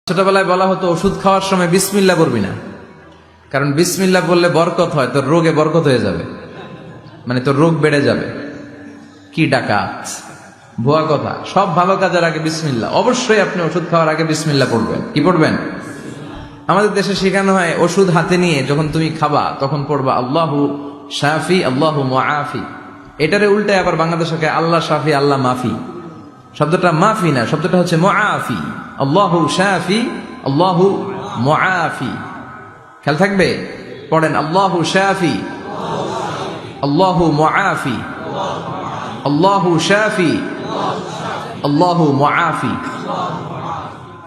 ছোটবেলায় বলা হতো ওষুধ খাওয়ার সময় বিসমিল্লাহ করবি না, কারণ বিসমিল্লাহ বললে বরকত হয়, তোর রোগে বরকত হয়ে যাবে, মানে তোর রোগ বেড়ে যাবে। কি ডাকাত, ভুয়া কথা। সব ভালো কাজের আগে বিসমিল্লাহ। অবশ্যই আপনি ওষুধ খাওয়ার আগে বিসমিল্লাহ পড়বেন। কি পড়বেন? আমাদের দেশে শেখানো হয় ওষুধ হাতে নিয়ে যখন তুমি খাবা তখন পড়বা আল্লাহু শাফি আল্লাহু মুআফি। এটারে উল্টায় আবার বাংলাদেশে আল্লাহ শাফি আল্লাহ মাফি। শব্দটা মাফি না, শব্দটা হচ্ছে মুআফি। আল্লাহু শাফি আল্লাহু মুআফি। খেয়াল থাকবে, পড়েন আল্লাহু শাফি আল্লাহু মুআফি আল্লাহু শাফি আল্লাহু মুআফি।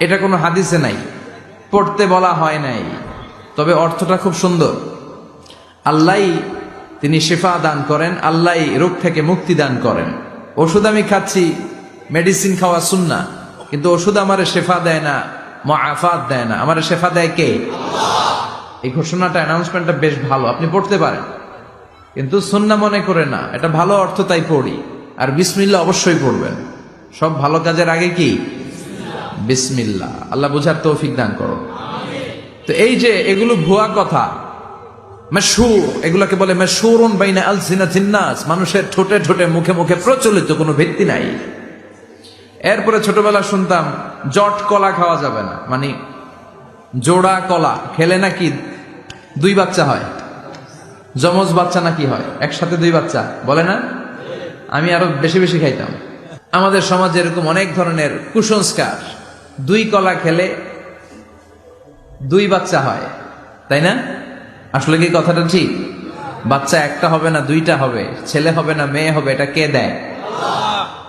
এটা কোনো হাদিসে নাই, পড়তে বলা হয় নাই, তবে অর্থটা খুব সুন্দর। আল্লাহ তিনি শিফা দান করেন, আল্লাহ রোগ থেকে মুক্তি দান করেন। ওষুধ আমি খাচ্ছি, মেডিসিন খাওয়া সুন্নাহ, কিন্তু ওষুধ আমারে শেফা দেয় না, মুআফাত দেয় না। আমারে শেফা দেয় কে? আল্লাহ। এই ঘোষণাটা, অ্যানাউন্সমেন্টটা বেশ ভালো, আপনি পড়তে পারেন, কিন্তু সুন্নাহ মনে করে না। এটা ভালো অর্থ, তাই পড়ি। আর বিসমিল্লাহ অবশ্যই পড়বেন। সব ভালো কাজের আগে কি? বিসমিল্লাহ। আল্লাহ বুঝার তৌফিক দান করো। তো এই যে এগুলো ভুয়া কথা, মাশহুর, এগুলোকে বলে মাশহুরুন বাইনা আলসিনাতিন নাস, মানুষের ঠোঁটে ঠোঁটে মুখে মুখে প্রচলিত, কোনো ভিত্তি নাই। এরপরে ছোটবেলা শুনতাম জট কলা খাওয়া যাবে না, মানে জোড়া কলা খেলে নাকি 2 বাচ্চা হয়, যমজ বাচ্চা নাকি হয়, একসাথে 2 বাচ্চা, বলে না? আমি আরো বেশি বেশি খাইতাম। আমাদের সমাজে এরকম অনেক ধরনের কুসংস্কার। 2 কলা খেলে 2 বাচ্চা হয়, তাই না? আসলে কি কথাটা ঠিক? বাচ্চা একটা হবে না, 2টা হবে, ছেলে হবে না মেয়ে হবে, এটা কে দেয়?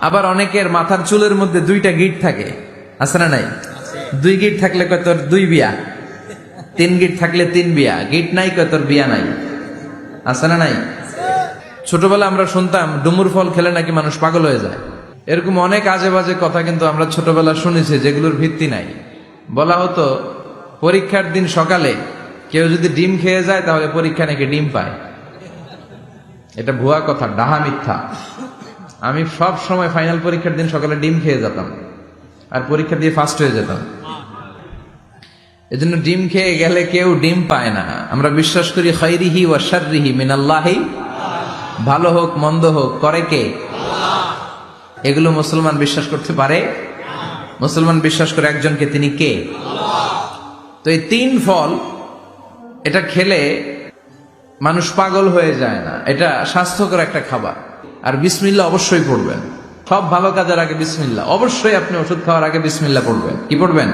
আবার অনেকের মাথার চুলের মধ্যে 2টা গিট থাকে, আছে না নাই? 2 গিট থাকলে কয় তোর 2 বিয়া, 3 গিট থাকলে 3 বিয়া, গিট নাই কয় তোর বিয়া নাই, আছে না নাই? ছোটবেলা আমরা শুনতাম ডুমুর ফল খেলে নাকি মানুষ পাগল হয়ে যায়। এরকম অনেক আজে বাজে কথা কিন্তু আমরা ছোটবেলা শুনেছি, যেগুলোর ভিত্তি নাই। বলা হতো পরীক্ষার দিন সকালে কেউ যদি ডিম খেয়ে যায় তাহলে পরীক্ষা নাকি ডিম পায়। এটা ভুয়া কথা, ডাহা মিথ্যা। আমি সব সময় ফাইনাল পরীক্ষার দিন সকালে ডিম খেয়ে যেতাম, আর পরীক্ষা দিয়ে ফার্স্ট হয়ে যেতাম। এজন্য ডিম খেয়ে গেলে কেউ ডিম পায় না। আমরা বিশ্বাস করি খাইরিহি ওয়া শাররিহি মিনাল্লাহি, ভালো হোক মন্দ হোক করে কে? আল্লাহ। এগুলো মুসলমান বিশ্বাস করতে পারে? মুসলমান বিশ্বাস করে একজনকে, তিনি কে? আল্লাহ। তো এই 3 ফল, এটা খেলে মানুষ পাগল হয়ে যায় না, এটা স্বাস্থ্যকর একটা খাবার। আর বিসমিল্লাহ অবশ্যই পড়বেন। সব ভালো কাজের আগে বিসমিল্লাহ। অবশ্যই আপনি ওষুধ খাওয়ার আগে বিসমিল্লাহ পড়বেন। কি পড়বেন?